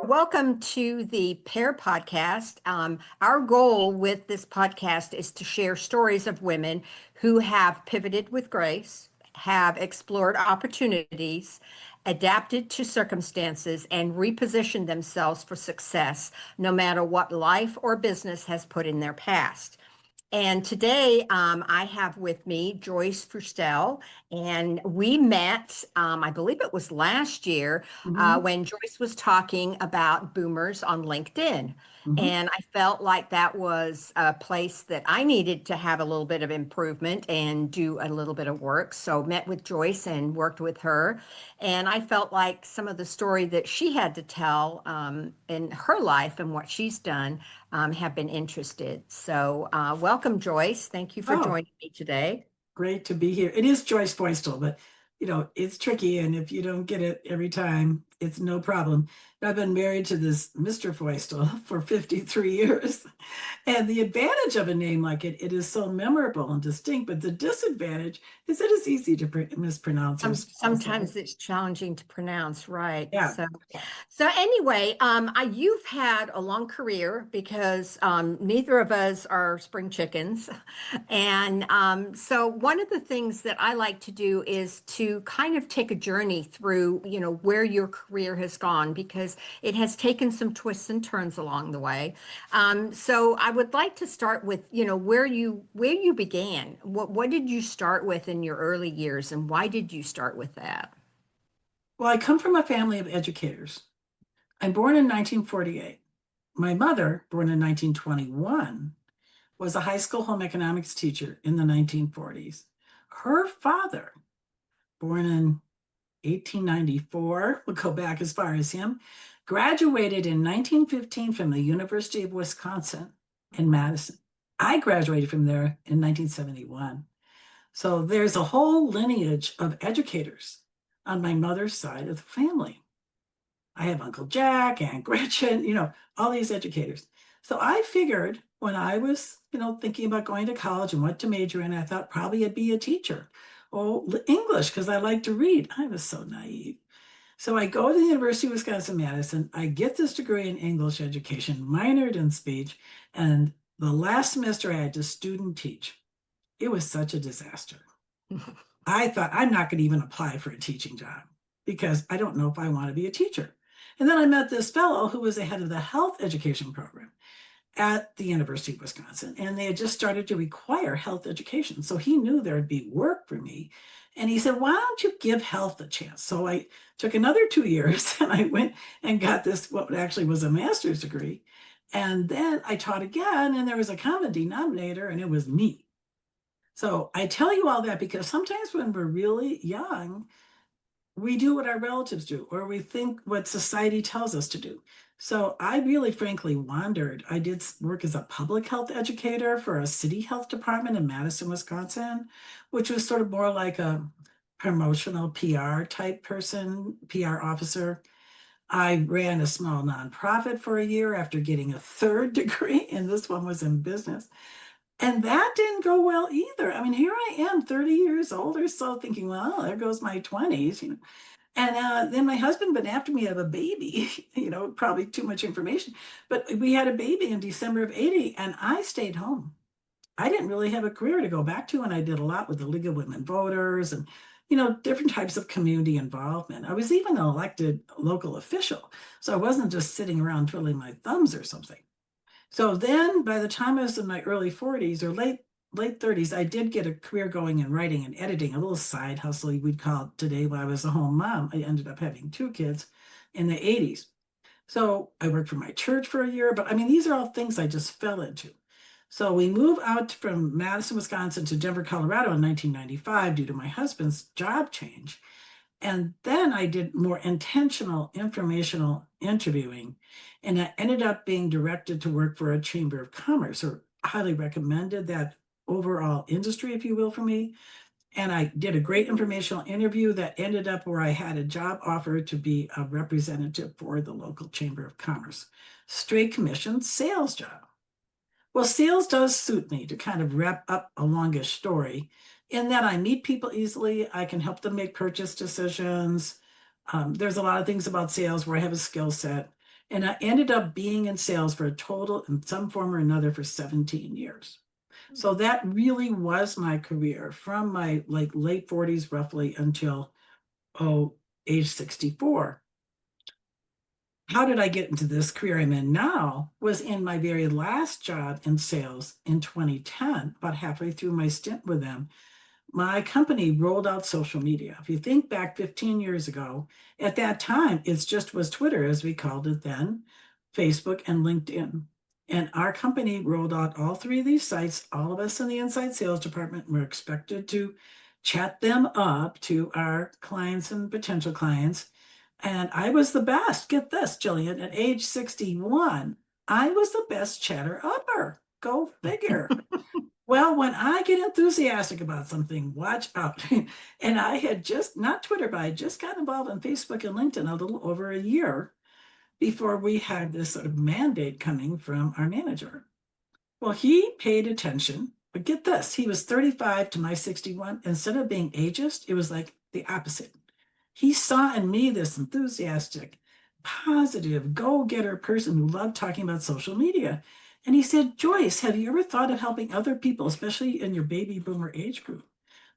Welcome to the PEAR podcast. Our goal with this podcast is to share stories of women who have pivoted with grace, have explored opportunities, adapted to circumstances, and repositioned themselves for success, no matter what life or business has put in their past. And today I have with me Joyce Feustel, and we met, I believe it was last year, hmm when Joyce was talking about boomers on LinkedIn. hmm And I felt like that was a place that I needed to have a little bit of improvement and do a little bit of work. So met with Joyce and worked with her. And I felt like some of the story that she had to tell in her life and what she's done have been interested. So, welcome, Joyce. Thank you for Oh, joining me today. great to be here. It is Joyce Foistel, but it's tricky, and if you don't get it every time, it's no problem. I've been married to this Mr. Foistel for 53 years. And the advantage of a name like it is so memorable and distinct, but the disadvantage is it is easy to mispronounce or spell. So, Sometimes it's challenging to pronounce, right? yeah. So anyway, you've had a long career because neither of us are spring chickens, and so one of the things that I like to do is to kind of take a journey through, where your career has gone because it has taken some twists and turns along the way. So I would like to start with, where you began. What did you start with in your early years, and why did you start with that? Well, I come from a family of educators. I'm born in 1948. My mother, born in 1921, was a high school home economics teacher in the 1940s. Her father, born in 1894, we'll go back as far as him, graduated in 1915 from the University of Wisconsin in Madison. I graduated from there in 1971. So there's a whole lineage of educators on my mother's side of the family. I have Uncle Jack, Aunt Gretchen, all these educators. So I figured when I was, thinking about going to college and what to major in, I thought probably I'd be a teacher. Oh, English, because I like to read. I was so naive. So I go to the University of Wisconsin-Madison. I get this degree in English education, minored in speech, and the last semester I had to student teach. It was such a disaster. I thought I'm not going to even apply for a teaching job because I don't know if I want to be a teacher. And then I met this fellow who was the head of the health education program at the University of Wisconsin, and they had just started to require health education. So he knew there'd be work for me. And he said, "Why don't you give health a chance?" So I took another 2 years and I went and got this, what actually was a master's degree. And then I taught again, and there was a common denominator, and it was me. So I tell you all that because sometimes when we're really young, we do what our relatives do, or we think what society tells us to do. So I really, frankly, wandered. I did work as a public health educator for a city health department in Madison, Wisconsin, which was sort of more like a promotional PR type person, PR officer. I ran a small nonprofit for a year after getting a third degree, and this one was in business. And that didn't go well either. I mean, here I am, 30 years old or so, thinking, well, there goes my 20s. And then my husband went after me to have a baby, probably too much information. But we had a baby in December of 80, and I stayed home. I didn't really have a career to go back to, and I did a lot with the League of Women Voters and, different types of community involvement. I was even an elected local official, so I wasn't just sitting around twiddling my thumbs or something. So then by the time I was in my early 40s or late 30s, I did get a career going in writing and editing, a little side hustle we'd call it today while I was a home mom. I ended up having two kids in the 80s. So I worked for my church for a year, but I mean, these are all things I just fell into. So we moved out from Madison, Wisconsin to Denver, Colorado in 1995 due to my husband's job change. And then I did more intentional informational interviewing, and I ended up being directed to work for a chamber of commerce, or highly recommended that overall industry, if you will, for me. And I did a great informational interview that ended up where I had a job offer to be a representative for the local chamber of commerce. Straight commission sales job. Well, sales does suit me to kind of wrap up a longish story in that I meet people easily. I can help them make purchase decisions. There's a lot of things about sales where I have a skill set. And I ended up being in sales for a total in some form or another for 17 years. So that really was my career from my like late 40s roughly until age 64. How did I get into this career I'm in now was in my very last job in sales in 2010, about halfway through my stint with them. My company rolled out social media. If you think back 15 years ago, at that time, it just was Twitter, as we called it then, Facebook and LinkedIn. And our company rolled out all three of these sites. All of us in the inside sales department were expected to chat them up to our clients and potential clients. And I was the best. Get this, Jillian, at age 61, I was the best chatter upper. Go figure. Well, when I get enthusiastic about something, watch out. And I had just, not Twitter, but I just got involved in Facebook and LinkedIn a little over a year before we had this sort of mandate coming from our manager. Well, he paid attention, but get this, he was 35 to my 61. Instead of being ageist, it was like the opposite. He saw in me this enthusiastic, positive, go-getter person who loved talking about social media. And he said, Joyce, have you ever thought of helping other people, especially in your baby boomer age group,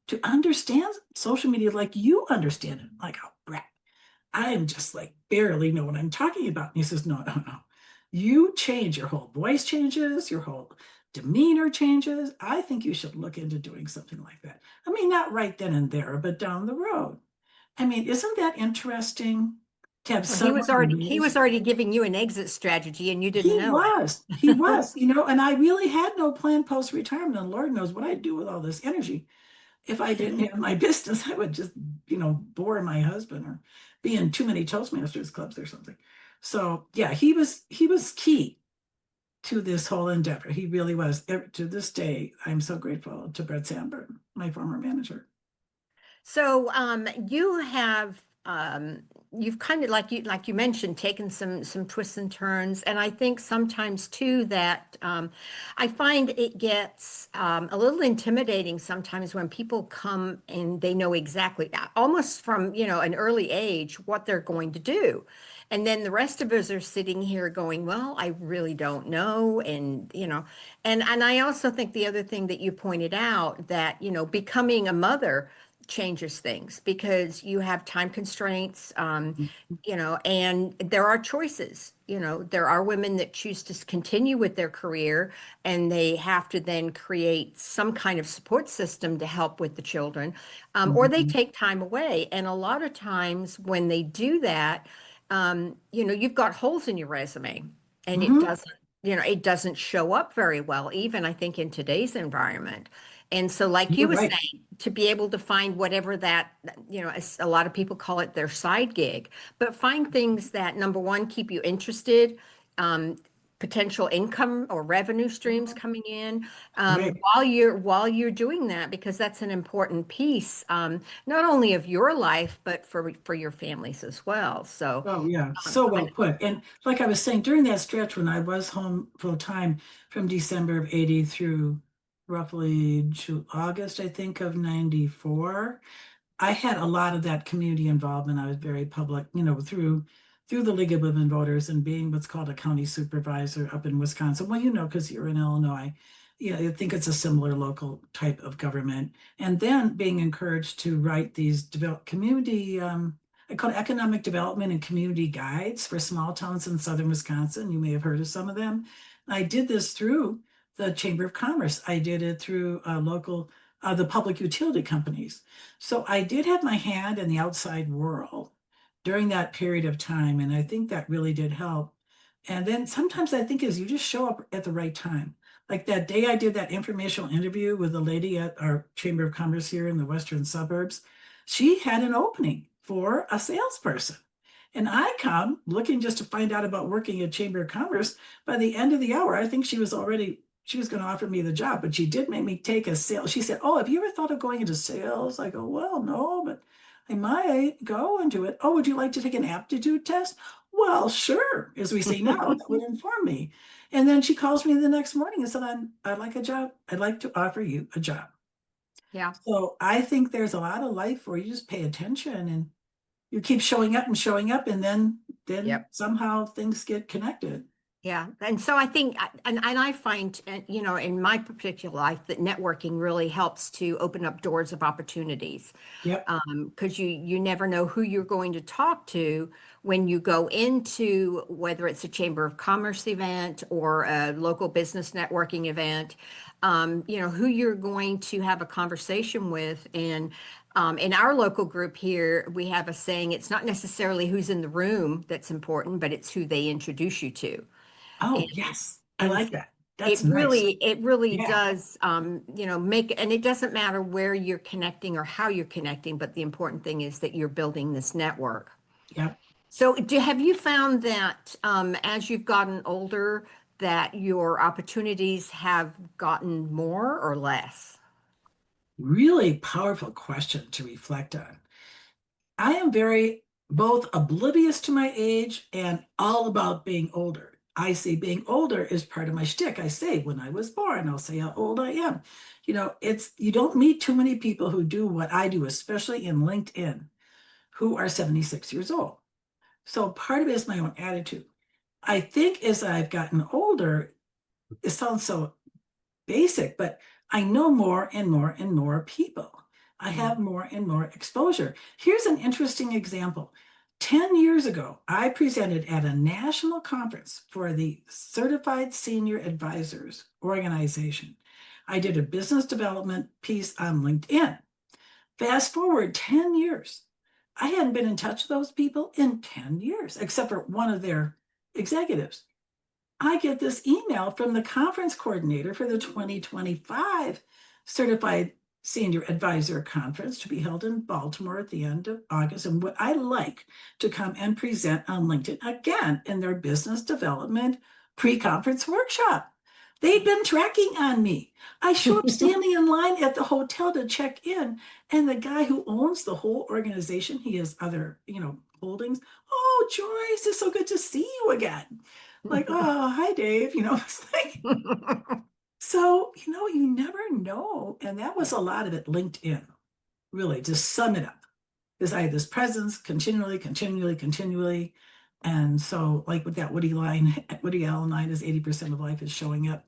to understand social media like you understand it? Like, oh, Brett, I am just like barely know what I'm talking about. And he says, no, no, no. You change, your whole voice changes, your whole demeanor changes. I think you should look into doing something like that. I mean, not right then and there, but down the road. I mean, isn't that interesting to have Well, he someone was already he was amazing? already giving you an exit strategy and you didn't know He it. was, and I really had no plan post-retirement, and Lord knows what I'd do with all this energy. If I didn't have my business, I would just, bore my husband or be in too many Toastmasters clubs or something. So yeah, he was key to this whole endeavor. He really was. To this day, I'm so grateful to Brett Sandberg, my former manager. So you've kind of like you mentioned taken some twists and turns, and I think sometimes too that I find it gets a little intimidating sometimes when people come and they know exactly almost from an early age what they're going to do. And then the rest of us are sitting here going, well, I really don't know. And I also think the other thing that you pointed out that, becoming a mother changes things because you have time constraints, and there are choices. There are women that choose to continue with their career and they have to then create some kind of support system to help with the children, or they Mhm. take time away. And a lot of times when they do that, you've got holes in your resume and it Mhm. doesn't show up very well, even I think in today's environment. And so, like you You're were right. saying, to be able to find whatever that, a lot of people call it their side gig, but find things that number one, keep you interested, um, potential income or revenue streams Mhm. coming in, Right. while you're doing that, because that's an important piece, not only of your life, but for your families as well. So, Oh, yeah, um, so well I, put. And like I was saying, during that stretch when I was home full time from December of 80 through roughly to August, I think, of 94, I had a lot of that community involvement. I was very public, through the League of Women Voters and being what's called a county supervisor up in Wisconsin. Well, because you're in Illinois, yeah, I think it's a similar local type of government. And then being encouraged to write these develop community, I call it economic development and community guides for small towns in southern Wisconsin. You may have heard of some of them. I did this through the Chamber of Commerce. I did it through the public utility companies. So I did have my hand in the outside world during that period of time, and I think that really did help. And then sometimes I think is you just show up at the right time. Like that day I did that informational interview with a lady at our Chamber of Commerce here in the western suburbs. She had an opening for a salesperson. And I come looking just to find out about working at Chamber of Commerce. By the end of the hour, I think she was going to offer me the job, but she did make me take a sales. She said, oh, have you ever thought of going into sales? I go, well, no, but I might go into it. Oh, would you like to take an aptitude test? Well, sure, as we say now, that would inform me. And then she calls me the next morning and said, I'd like a job. I'd like to offer you a job. yeah. So I think there's a lot of life where you just pay attention and you keep showing up and showing up, and then Yep. somehow things get connected. Yeah. And so I think, and I find, in my particular life, that networking really helps to open up doors of opportunities. Yep. Because you never know who you're going to talk to when you go into whether it's a Chamber of Commerce event or a local business networking event, who you're going to have a conversation with. And in our local group here, we have a saying, it's not necessarily who's in the room that's important, but it's who they introduce you to. Oh, yes. I And like that. it That's nice. really, it really Yeah. does, make, and it doesn't matter where you're connecting or how you're connecting, but the important thing is that you're building this network. Yep. So have you found that as you've gotten older, that your opportunities have gotten more or less? Really powerful question to reflect on. I am very both oblivious to my age and all about being older. I see being older is part of my shtick. I say when I was born, I'll say how old I am. It's you don't meet too many people who do what I do, especially in LinkedIn, who are 76 years old. So part of it is my own attitude. I think as I've gotten older, it sounds so basic, but I know more and more and more people. I have more and more exposure. Here's an interesting example. 10 years ago, I presented at a national conference for the Certified Senior Advisors organization. I did a business development piece on LinkedIn. Fast forward 10 years. I hadn't been in touch with those people in 10 years, except for one of their executives. I get this email from the conference coordinator for the 2025 Certified Senior Advisor Conference to be held in Baltimore at the end of August. And would I like to come and present on LinkedIn again in their business development pre-conference workshop? They'd been tracking on me. I show up standing in line at the hotel to check in, and the guy who owns the whole organization, he has other, holdings. Oh, Joyce, it's so good to see you again. Like, oh, hi, Dave. It's like, so, you never know. And that was Yeah. a lot of it LinkedIn, really, to sum it up. Because I had this presence continually, continually, continually. And so, like with that Woody Allen line is 80% of life is showing up.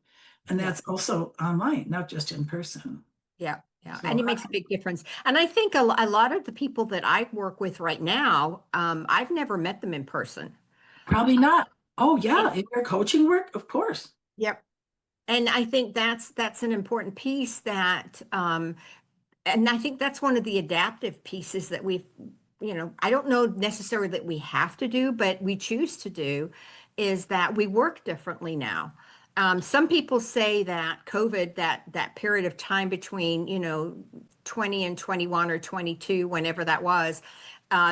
And Yeah. that's also online, not just in person. Yeah, yeah, and So it makes a big difference. And I think a lot of the people that I work with right now, I've never met them in person. probably not. Oh, And, yeah. In your coaching work, of course. yep. And I think that's an important piece that, and I think that's one of the adaptive pieces that I don't know necessarily that we have to do, but we choose to do, is that we work differently now. Some people say that COVID, that period of time between, 20 and 21 or 22, whenever that was,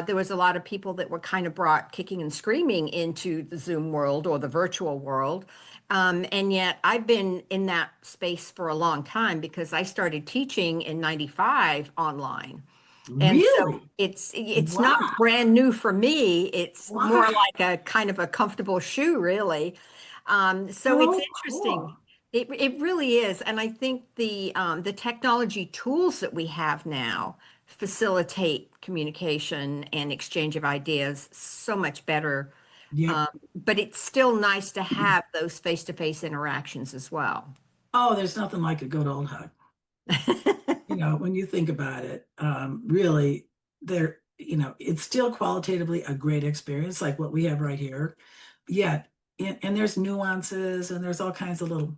there was a lot of people that were kind of brought kicking and screaming into the Zoom world or the virtual world. And yet I've been in that space for a long time because I started teaching in 95 online. And so Really? it's not Wow. brand new for me. It's more Wow. like a kind of a comfortable shoe, really. So it's So cool. interesting. It really is. And I think the technology tools that we have now facilitate communication and exchange of ideas so much better. Yep. Um, but it's still nice to have those face-to-face interactions as well. Oh, there's nothing like a good old hug. When you think about it, really, it's still qualitatively a great experience, like what we have right here. Yet, and there's nuances and there's all kinds of little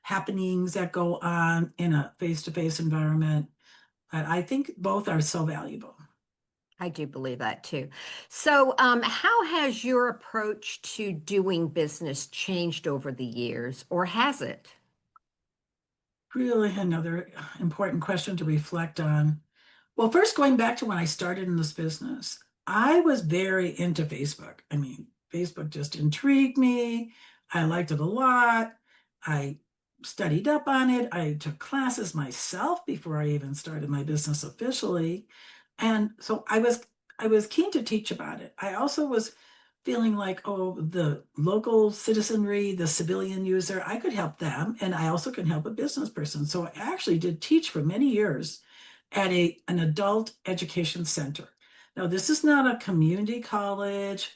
happenings that go on in a face-to-face environment. And I think both are so valuable. I do believe that too. So, how has your approach to doing business changed over the years, or has it? Really, another important question to reflect on. Well, first, going back to when I started in this business, I was very into Facebook. I mean, Facebook just intrigued me. I liked it a lot. I studied up on it. I took classes myself before I even started my business officially. And so I was keen to teach about it. I also was feeling like, oh, the local citizenry, the civilian user, I could help them. And I also can help a business person. So I actually did teach for many years at an adult education center. No, this is not a community college.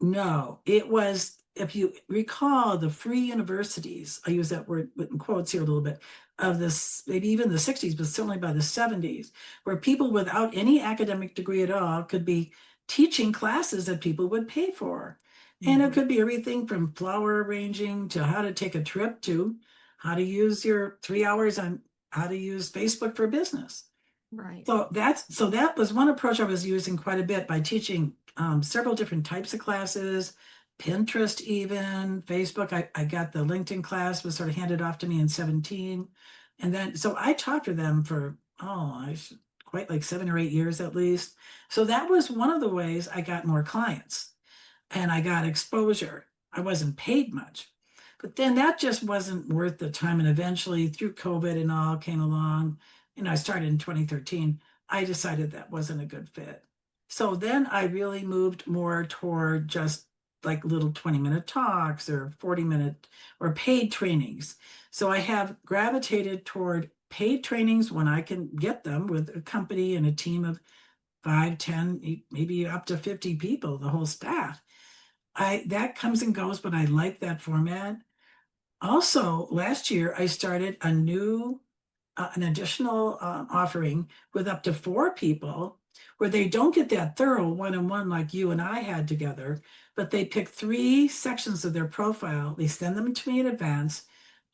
No, it was, if you recall, the free universities, I use that word in quotes here a little bit, of this, maybe even the 60s, but certainly by the 70s, where people without any academic degree at all could be teaching classes that people would pay for. And it Mhm. could be everything from flower arranging to how to take a trip to how to use your 3 hours on how to use Facebook for business. Right. So that was one approach I was using quite a bit by teaching several different types of classes, Pinterest even, Facebook. I got the LinkedIn class was sort of handed off to me in 17. And then so I taught for them for quite like 7 or 8 years at least. So that was one of the ways I got more clients and I got exposure. I wasn't paid much. But then that just wasn't worth the time. And eventually, through COVID and all came along, I started in 2013. I decided that wasn't a good fit. So then I really moved more toward just like little 20-minute talks or 40-minute or paid trainings. So I have gravitated toward paid trainings when I can get them with a company and a team of 5, 10, maybe up to 50 people, the whole staff. I that comes and goes, but I like that format. Also, last year I started an additional offering with up to 4 people, where they don't get that thorough one-on-one like you and I had together, but they pick 3 sections of their profile. They send them to me in advance.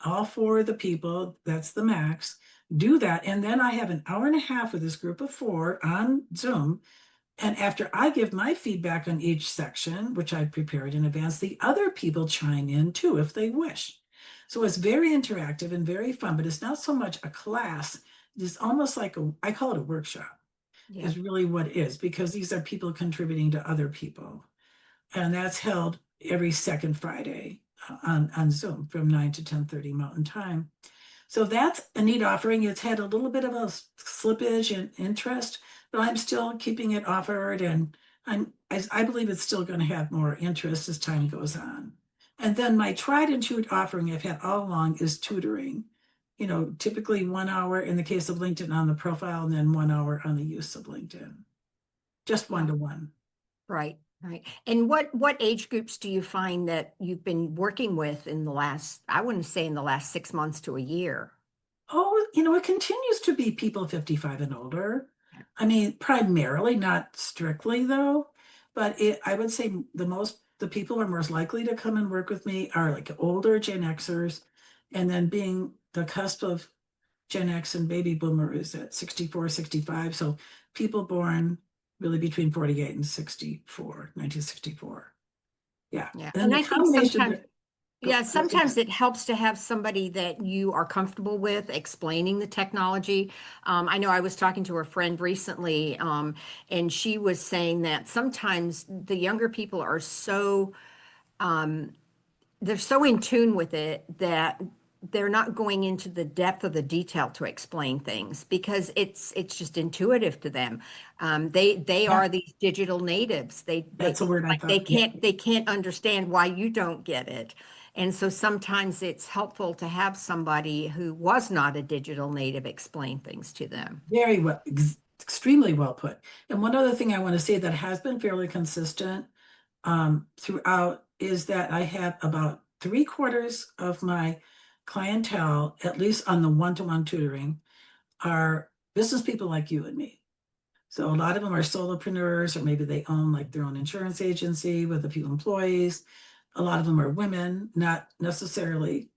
All 4 of the people, that's the max, do that, and then I have an hour and a half with this group of 4 on Zoom, and after I give my feedback on each section, which I prepared in advance, the other people chime in too if they wish. So it's very interactive and very fun, but it's not so much a class. It's almost like I call it a workshop, Yeah. is really what it is, because these are people contributing to other people. And that's held every second Friday on Zoom from 9 to 10:30 Mountain Time. So that's a neat offering. It's had a little bit of a slippage in interest, but I'm still keeping it offered, and I believe it's still going to have more interest as time goes on. And then my tried and true offering I've had all along is tutoring. Typically 1 hour in the case of LinkedIn on the profile, and then 1 hour on the use of LinkedIn, just Yeah. 1-to-1. Right. Right. And what age groups do you find that you've been working with in the last, I wouldn't say in the last 6 months to a year? Oh, it continues to be people 55 and older. I mean, primarily, not strictly though, but I would say the people who are most likely to come and work with me are like older Gen Xers, and then being the cusp of Gen X and baby boomer is at 64, 65. So people born really between 48 and 64, 1964. Yeah. Yeah. And then And the I think combination sometimes, that, yeah, go sometimes ahead. it helps to have somebody that you are comfortable with explaining the technology. I know I was talking to a friend recently, and she was saying that sometimes the younger people are they're so in tune with it that they're not going into the depth of the detail to explain things because it's just intuitive to them. They Yeah, are these digital natives. that's a word I Like they thought. Yeah. can't understand why you don't get it. And so sometimes it's helpful to have somebody who was not a digital native explain things to them. Very well, extremely well put. And one other thing I want to say that has been fairly consistent throughout is that I have about 3/4 of my clientele, at least on the one-to-one tutoring, are business people like you and me. So a lot of them are solopreneurs, or maybe they own like their own insurance agency with a few employees. A lot of them are women, not necessarily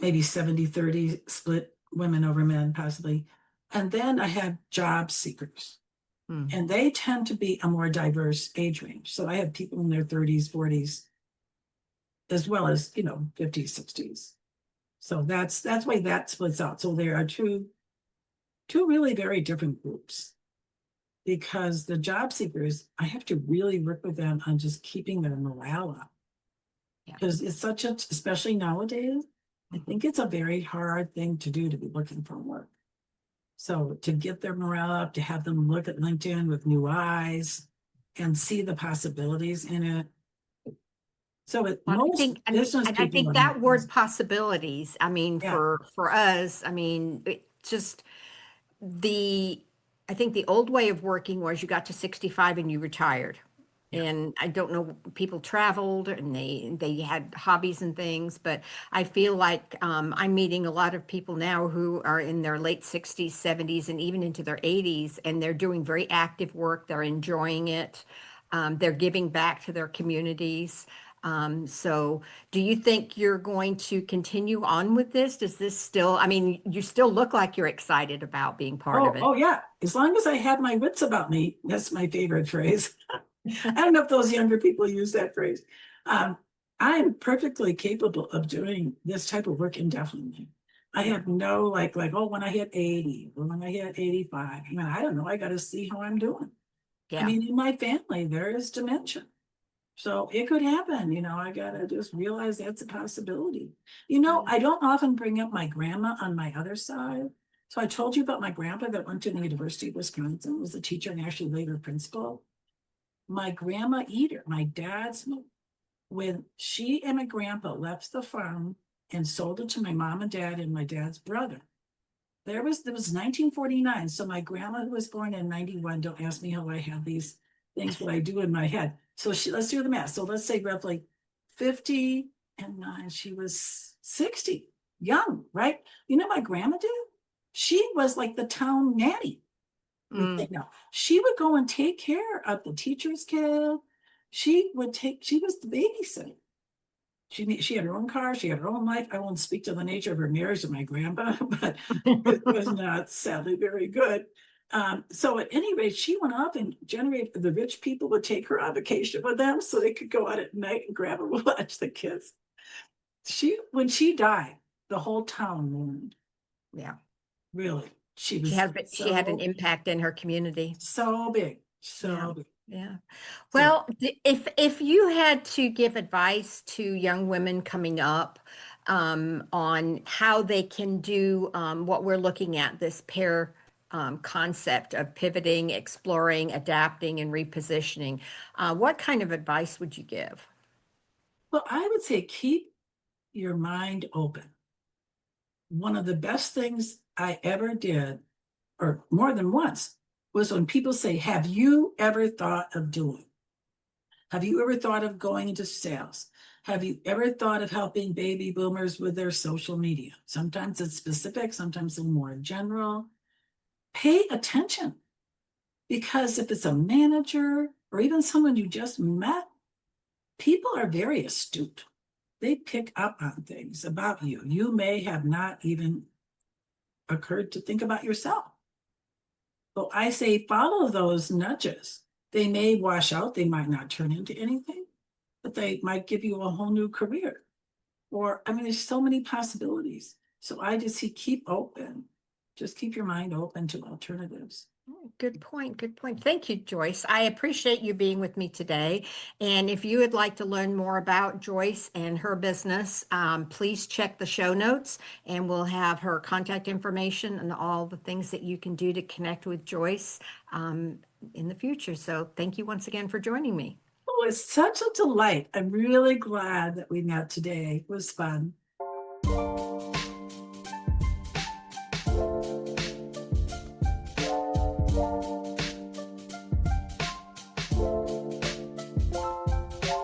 maybe 70-30 split women over men, possibly. And then I have job seekers, Hmm. and they tend to be a more diverse age range. So I have people in their 30s, 40s, as well as, 50s, 60s. So that's why that splits out. So there are two really very different groups, because the job seekers, I have to really work with them on just keeping their morale up, Yeah. because it's especially nowadays, I Mhm. think it's a very hard thing to do, to be looking for work. So to get their morale up, to have them look at LinkedIn with new eyes and see the possibilities in it. So Well, I most think, business and I people think are not. that word possibilities, I mean, Yeah, for us, I mean, it just the I think the old way of working was you got to 65 and you retired. Yeah. And I don't know, people traveled and they had hobbies and things, but I feel like I'm meeting a lot of people now who are in their late 60s, 70s, and even into their 80s, and they're doing very active work. They're enjoying it. They're giving back to their communities. So do you think you're going to continue on with this? Does this still, I mean, you still look like you're excited about being part of Oh, it. oh yeah. As long as I have my wits about me, that's my favorite phrase. I don't know if those younger people use that phrase. Um, I am perfectly capable of doing this type of work indefinitely. I Yeah. have no oh, when I hit 80 or when I hit 85. I mean, I don't know. I got to see how I'm doing. I Yeah. mean, in my family, there is dementia. So it could happen, I gotta just realize that's a possibility. I don't often bring up my grandma on my other side. So I told you about my grandpa that went to the University of Wisconsin, was a teacher and actually later principal. My grandma Eater, my dad's, when she and my grandpa left the farm and sold it to my mom and dad and my dad's brother. There was 1949. So my grandma, who was born in 91, don't ask me how I have these things, but I do in my head. So let's do the math. So let's say roughly 50 and 9, she was 60, young, right? You know what my grandma did? She was like the town nanny. You Mm. think no, she would go and take care of the teacher's kid. She was the babysitter. She had her own car, she had her own life. I won't speak to the nature of her marriage to my grandpa, but it was not sadly very good. So at any rate, she went off and generated the rich people would take her on vacation with them so they could go out at night and grab her watch the kids. When she died, the whole town mourned. Yeah. Really. She She was had an impact in her community. so big, Yeah. so big. Yeah. So Well, if you had to give advice to young women coming up on how they can do what we're looking at, this pair concept of pivoting, exploring, adapting, and repositioning, what kind of advice would you give? well, I would say keep your mind open. One of the best things I ever did, or more than once, was when people say, have you ever thought of doing? Have you ever thought of going into sales? Have you ever thought of helping baby boomers with their social media? Sometimes it's specific, sometimes it's more general. Pay attention because if it's a manager or even someone you just met, people are very astute. They pick up on things about you. You may have not even occurred to think about yourself. So I say follow those nudges. They may wash out, they might not turn into anything, but they might give you a whole new career. Or, I mean, there's so many possibilities. So I just see keep open. Just keep your mind open to alternatives. Good point. Good point. Thank you, Joyce. I appreciate you being with me today. And if you would like to learn more about Joyce and her business, please check the show notes and we'll have her contact information and all the things that you can do to connect with Joyce in the future. So thank you once again for joining me. Oh, it's such a delight. I'm really glad that we met today. It was fun.